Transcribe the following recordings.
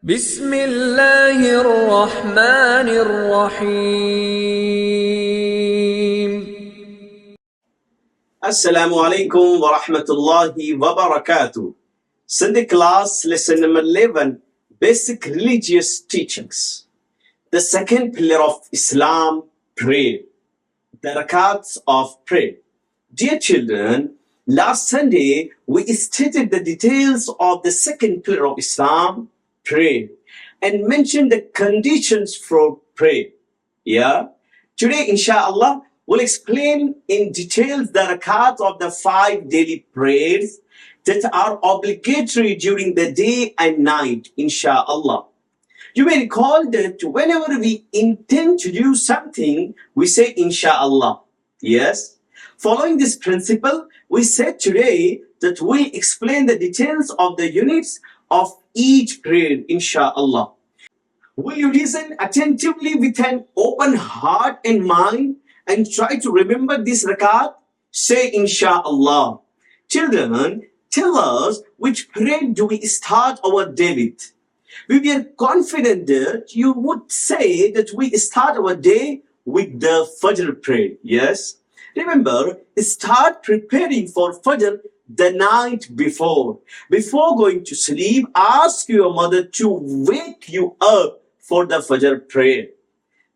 بسم الله الرحمن الرحيم. Assalamu alaikum wa rahmatullahi wa barakatuh. Sunday class, lesson number 11, basic religious teachings. The second pillar of Islam, prayer. The Rakats of prayer. Dear children, last Sunday we stated the details of the second pillar of Islam, prayer, and mentioned the conditions for prayer. Yeah? Today, inshallah, we'll explain in detail the rakats of the 5 daily prayers that are obligatory during the day and night, inshallah. You may recall that whenever we intend to do something, we say inshallah. Yes? Following this principle, we said today that we'll explain the details of the units of each prayer, inshallah. Will you listen attentively with an open heart and mind and try to remember this rakat? Say inshallah. Children, tell us which prayer do we start our day with? We were confident that you would say that we start our day with the Fajr prayer. Yes? Remember, start preparing for Fajr the night before. Before going to sleep, ask your mother to wake you up for the Fajr prayer.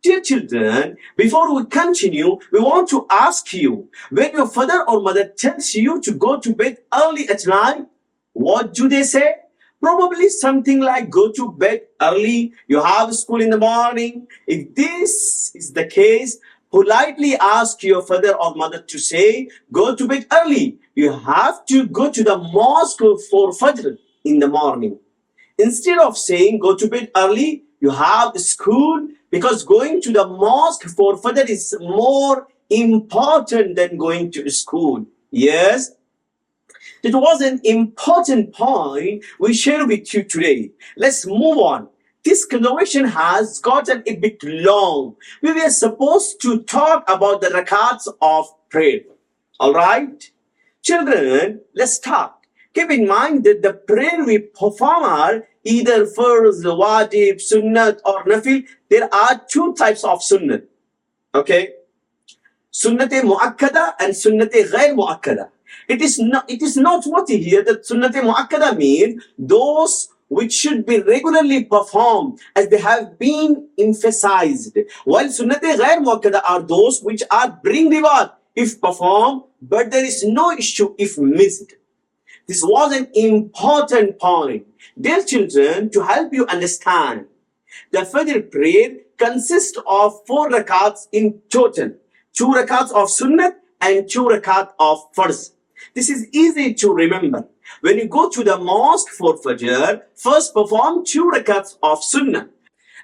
Dear children, before we continue, we want to ask you, when your father or mother tells you to go to bed early at night, what do they say? Probably something like go to bed early, you have school in the morning. If this is the case, politely ask your father or mother to say, go to bed early. You have to go to the mosque for Fajr in the morning. Instead of saying go to bed early, you have school, because going to the mosque for Fajr is more important than going to school. Yes? It was an important point we share with you today. Let's move on. This conversation has gotten a bit long. We were supposed to talk about the rakats of prayer. Alright? Children, let's start. Keep in mind that the prayer we perform are either farz, wajib, sunnat or nafil. There are 2 types of sunnat. Okay? Sunnat-e muakkada and sunnat-e ghair muakkada. It is not what you hear that sunnat-e muakkada means those which should be regularly performed as they have been emphasized, while sunnat-e ghair muakkada are those which are bring reward if performed, but there is no issue if missed. This was an important point. Dear children, to help you understand, the Fajr prayer consists of 4 rakats in total, 2 rakats of sunnat and 2 rakats of farz. This is easy to remember. When you go to the mosque for Fajr, first perform 2 rakats of sunnah.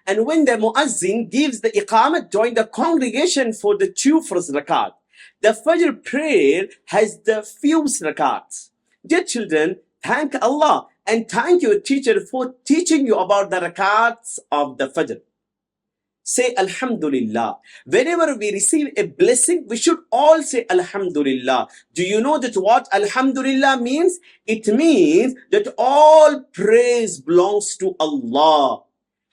And when the muazzin gives the iqamah, join the congregation for the 2 first rakat. The Fajr prayer has the few rakats. Dear children, thank Allah and thank your teacher for teaching you about the rakats of the Fajr. Say Alhamdulillah. Whenever we receive a blessing, we should all say Alhamdulillah. Do you know that what Alhamdulillah means? It means that all praise belongs to Allah.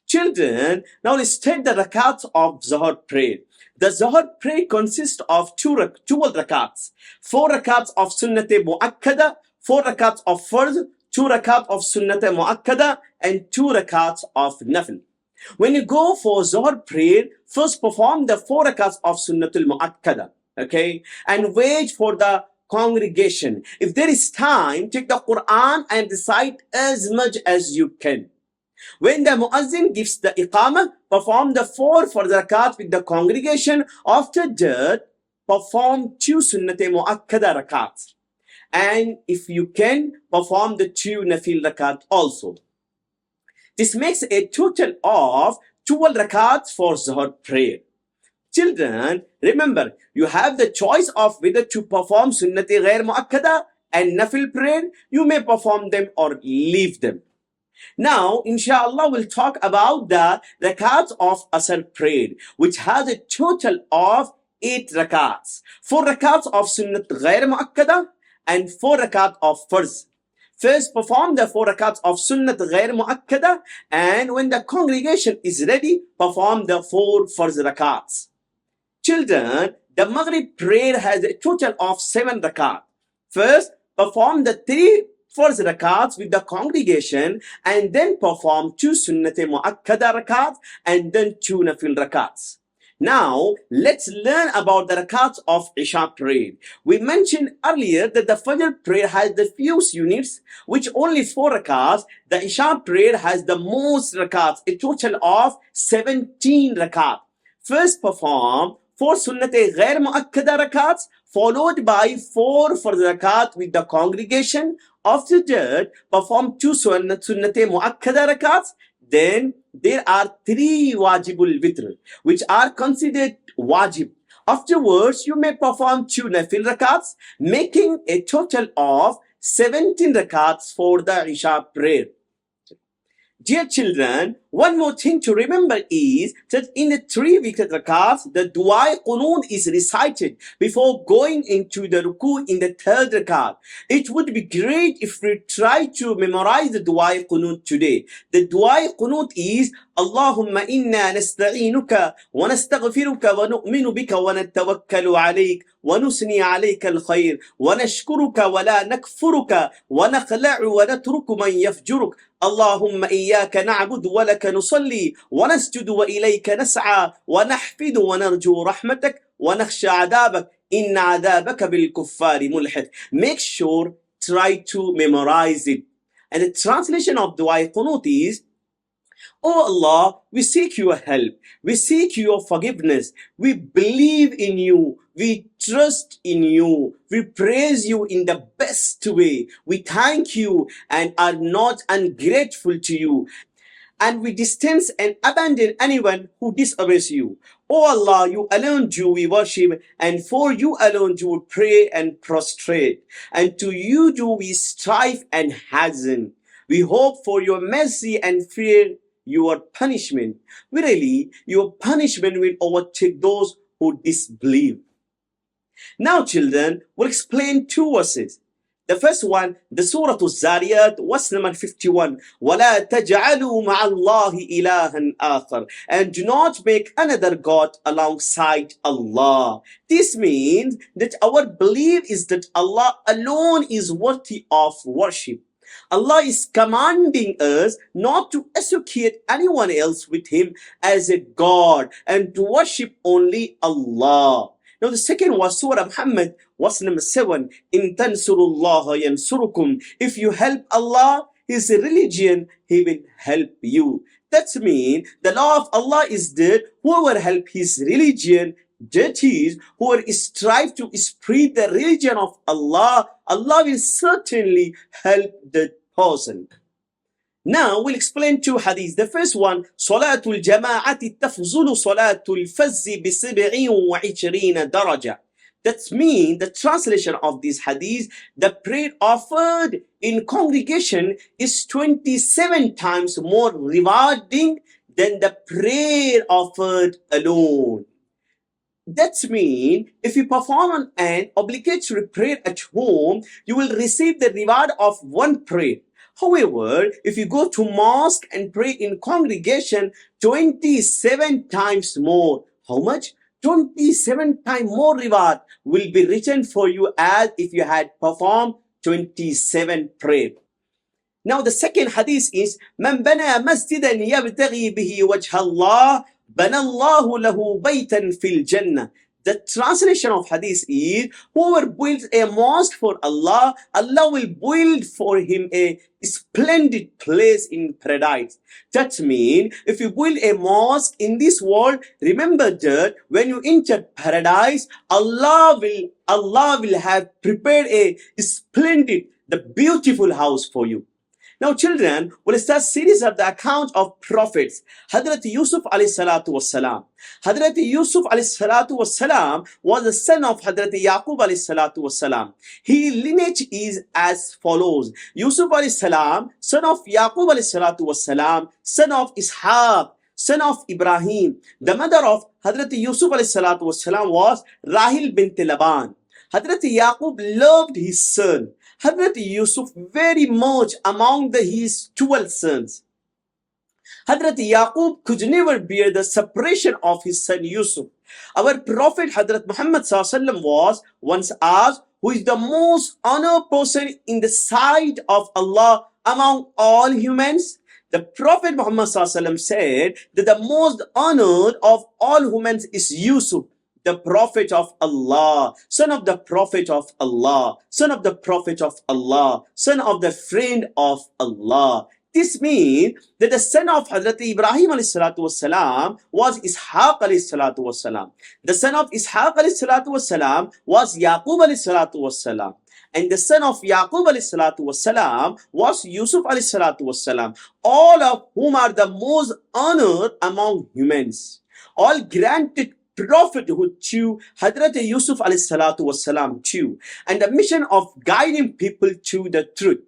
Children, now let's take the rakats of Zuhr prayer. The Zuhr prayer consists of 12 rakats. 4 rakats of sunnat-e muakkada, 4 rakats of farz, 2 rakats of sunnat-e muakkada, and 2 rakats of nafil. When you go for Zuhr prayer, first perform the 4 rakats of Sunnatul Mu'akkada, okay? And wait for the congregation. If there is time, take the Quran and recite as much as you can. When the Muazzin gives the Iqamah, perform the 4 rakats with the congregation. After that, perform 2 Sunnat-e Mu'akkada rakats. And if you can, perform the 2 Nafil rakat also. This makes a total of 12 rakats for Zuhr prayer. Children, remember, you have the choice of whether to perform Sunnat-e Ghair Muakkada and Nafil prayer. You may perform them or leave them. Now, inshallah, we'll talk about the rakats of Asr prayer, which has a total of 8 rakats. 4 rakats of Sunnat Ghair Muakkada and 4 rakats of Farz. First, perform the 4 rakats of Sunnat Ghair Muakkada, and when the congregation is ready, perform the 4 Farz rakats. Children, the Maghrib prayer has a total of 7 rakat. First, perform the 3 Farz rakats with the congregation, and then perform 2 Sunnat Muakkada rakats, and then 2 Nafil rakats. Now, let's learn about the rakats of Isha prayer. We mentioned earlier that the Fajr prayer has the fewest units, which only 4 rakats. The Isha prayer has the most rakats, a total of 17 rakats. First, perform 4 Sunnat Ghair Muakkada rakats, followed by 4 Farz rakat with the congregation. After that, perform 2 Sunnat Muakkada rakats. Then there are 3 Wajibul Witr, which are considered Wajib. Afterwards, you may perform 2 Nafil rakats, making a total of 17 rakats for the Isha prayer. Dear children, one more thing to remember is that in the 3 wiqt rakats, the Dua-e-Qunut is recited before going into the ruku in the 3rd rakat. It would be great if we try to memorize the Dua-e-Qunut today. The Dua-e-Qunut is Allahumma inna nasta'inuka wa nastaghfiruka wa nu'minu bika wa natawakkalu alayk wa nusni alayka al-khayr wa nashkuruka wa la nakfuruka wa nakhla'u wa natruku man yafjuruk. اللهم إياك نعبد ولك نصلي ونسجد وإليك نسعى ونحفد ونرجو رحمتك ونخشى عذابك إن عذابك بالكفار ملحق. Make sure, try to memorize it. And the translation of Dua-e-Qunut is, Oh Allah, we seek your help. We seek your forgiveness. We believe in you. We trust in you. We praise you in the best way. We thank you and are not ungrateful to you. And we distance and abandon anyone who disobeys you. O Allah, you alone do we worship, and for you alone do we pray and prostrate. And to you do we strive and hasten. We hope for your mercy and fear your punishment. Verily, your punishment will overtake those who disbelieve. Now, children, we'll explain 2 verses. The first one, the Surah Al-Zariyat, verse number 51. وَلَا تَجْعَلُوا مَعَ اللَّهِ إِلَهًا آخَرَ. And do not make another God alongside Allah. This means that our belief is that Allah alone is worthy of worship. Allah is commanding us not to associate anyone else with Him as a God and to worship only Allah. Now the second was Surah Muhammad, verse number 7. In tansurullaha yansurukum. If you help Allah, His religion, He will help you. That means the law of Allah is that whoever help His religion, that is, whoever strive to spread the religion of Allah, Allah will certainly help that person. Now we'll explain 2 hadiths. The first one, Salatul Jama'ati tafzulu Salatul Fazzi bi 27 daraja. That means the translation of this hadith, the prayer offered in congregation is 27 times more rewarding than the prayer offered alone. That means if you perform an obligatory prayer at home, you will receive the reward of 1 prayer. However, if you go to mosque and pray in congregation, 27 times more. How much? 27 times more reward will be written for you as if you had performed 27 prayer. Now the second hadith is, من بنى مسجدا يبتغي به وجه الله بنى الله له بيتا في الجنة. The translation of hadith is, whoever builds a mosque for Allah, Allah will build for him a splendid place in paradise. That means, if you build a mosque in this world, remember that when you enter paradise, Allah will have prepared a splendid, the beautiful house for you. Now children, we'll start series of the account of prophets. Hazrat Yusuf alayhi salatu wassalam. Hazrat Yusuf alayhi salatu wassalam was the son of Hazrat Yaqub alayhi salatu wassalam. His lineage is as follows. Yusuf alayhi salam, son of Yaqub alayhi salatu wassalam, son of Ishaq, son of Ibrahim. The mother of Hazrat Yusuf alayhi salatu wassalam was Rahil bint Laban. Hazrat Yaqub loved his son, Hazrat Yusuf, very much among his 12 sons. Hazrat Yaqub could never bear the separation of his son Yusuf. Our Prophet Hazrat Muhammad was once asked, who is the most honored person in the sight of Allah among all humans? The Prophet Muhammad said that the most honored of all humans is Yusuf, the Prophet of Allah, son of the Prophet of Allah, son of the Prophet of Allah, son of the friend of Allah. This means that the son of Hazrat Ibrahim والسلام, was Ishaq والسلام. The son of Ishaq والسلام, was Yaqub والسلام. And the son of Yaqub والسلام, was Yusuf والسلام. All of whom are the most honored among humans. All granted prophethood to Hazrat Yusuf والسلام too. And the mission of guiding people to the truth.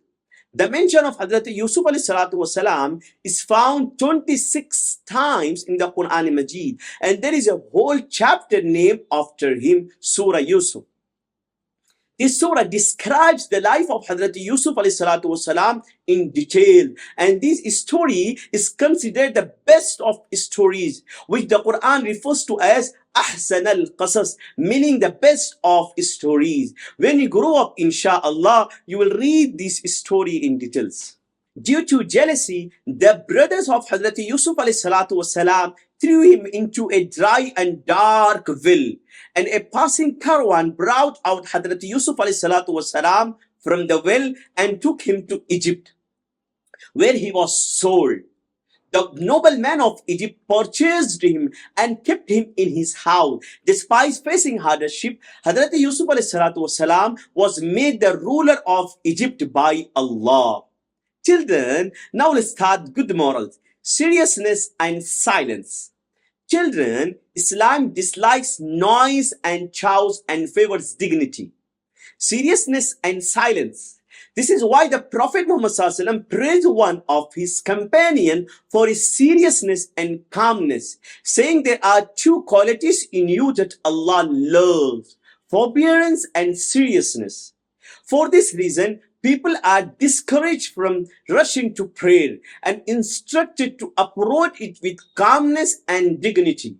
The mention of Hazrat Yusuf والسلام, is found 26 times in the Quran Majid, and there is a whole chapter named after him, Surah Yusuf. This surah describes the life of Hazrat Yusuf والسلام, in detail, and this story is considered the best of stories, which the Quran refers to as Ahsan al-Qasas, meaning the best of stories. When you grow up, inshallah, you will read this story in details. Due to jealousy, the brothers of Hazrat Yusuf والسلام, threw him into a dry and dark well, and a passing caravan brought out Hazrat Yusuf والسلام, from the well and took him to Egypt, where he was sold. The nobleman of Egypt purchased him and kept him in his house. Despite facing hardship, Hazrat Yusuf والسلام, was made the ruler of Egypt by Allah. Children, now let's start good morals, seriousness and silence. Children, Islam dislikes noise and chows and favors dignity, seriousness and silence. This is why the Prophet Muhammad praised one of his companions for his seriousness and calmness, saying there are two qualities in you that Allah loves, forbearance and seriousness. For this reason, people are discouraged from rushing to prayer and instructed to approach it with calmness and dignity.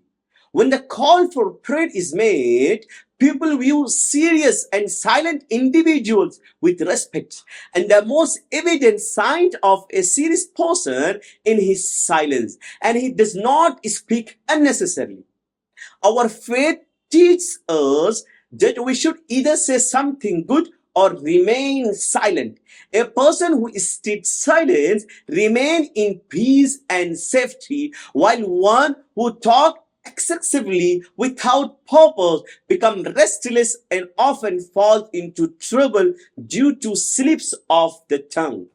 When the call for prayer is made, people view serious and silent individuals with respect, and the most evident sign of a serious person in his silence, and he does not speak unnecessarily. Our faith teaches us that we should either say something good or remain silent. A person who stays silent remains in peace and safety, while one who talks excessively without purpose becomes restless and often falls into trouble due to slips of the tongue.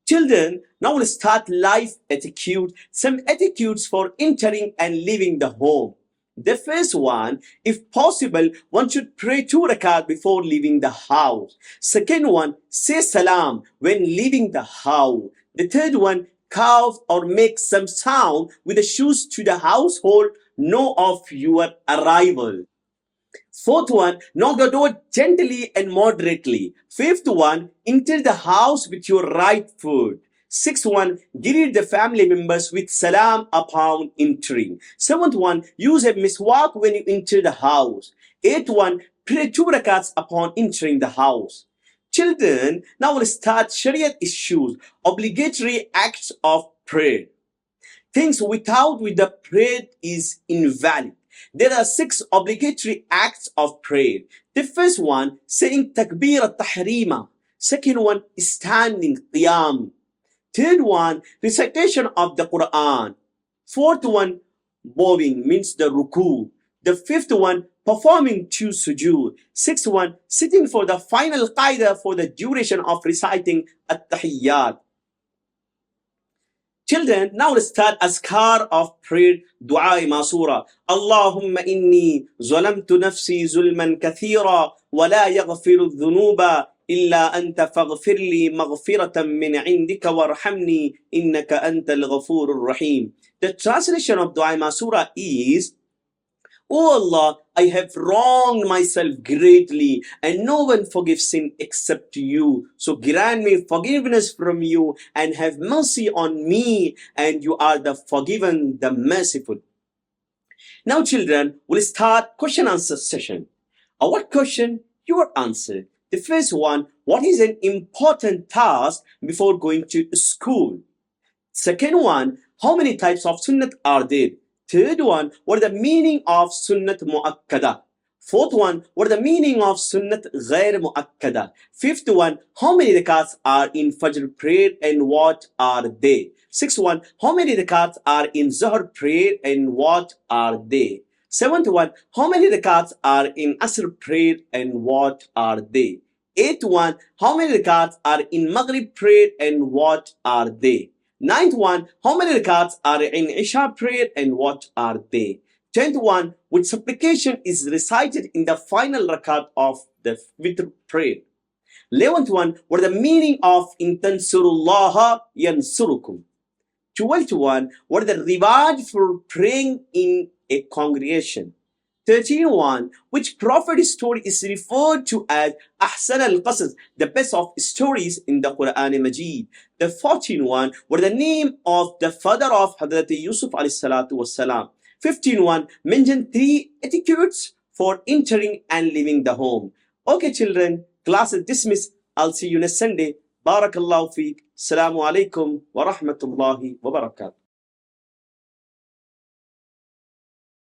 Children, now we'll start life etiquette, some etiquettes for entering and leaving the home. The first one, if possible, one should pray 2 rakats before leaving the house. Second one, say salam when leaving the house. The third one, cough or make some sound with the shoes to the household know of your arrival. Fourth one, knock the door gently and moderately. Fifth one, enter the house with your right foot. Sixth one, greet the family members with salam upon entering. Seventh one, use a miswak when you enter the house. Eighth one, pray 2 rakats upon entering the house. Children, now we'll start Shariat issues, obligatory acts of prayer. Things without which the prayer is invalid. There are 6 obligatory acts of prayer. The first one, saying takbir al-tahrima. Second one, standing qiyam. Third one, recitation of the Quran. Fourth one, bowing means the ruku. The fifth one, performing 2 sujood. Sixth one, sitting for the final qaida for the duration of reciting at-tahiyyat. Children, now let's start Azkaar of prayer, Dua-e-Masura. Allahumma inni zalamtu nafsi zulman kathira wa la yaghfiru dhunuba illa anta faghfirli maghfiratan min indika warhamni innaka antal ghafurur rahim. The translation of Dua-e-Masura is, O Allah, I have wronged myself greatly, and no one forgives sin except you. So grant me forgiveness from you, and have mercy on me, and you are the forgiven, the merciful. Now, children, we'll start question answer session. Our question, your answer. The first one, what is an important task before going to school? Second one, how many types of sunnat are there? Third one, what is the meaning of sunnat muakkada? Fourth one, what is the meaning of sunnat ghair muakkada? Fifth one, how many rakats are in Fajr prayer and what are they? Sixth one, how many rakats are in Zuhr prayer and what are they? Seventh one, how many rakats are in Asr prayer and what are they? Eighth one, how many rakats are in Maghrib prayer and what are they? Ninth one, how many rakats are in Isha prayer and what are they? 10th one, which supplication is recited in the final rakat of the witr prayer? 11th one, what is the meaning of in tansurullaha yansurukum? 12th one, what is the reward for praying in a congregation? 13th one, which prophet story is referred to as Ahsan al-Qasas, the best of stories in the Quran Majid? The 14th one, what is the name of the father of Hazrat Yusuf alayhi salatu wassalam? 15th one, mention 3 etiquettes for entering and leaving the home. Okay, children, class is dismissed. I'll see you next Sunday. Barakallahu feek. Assalamu alaikum wa rahmatullahi wa barakatuh.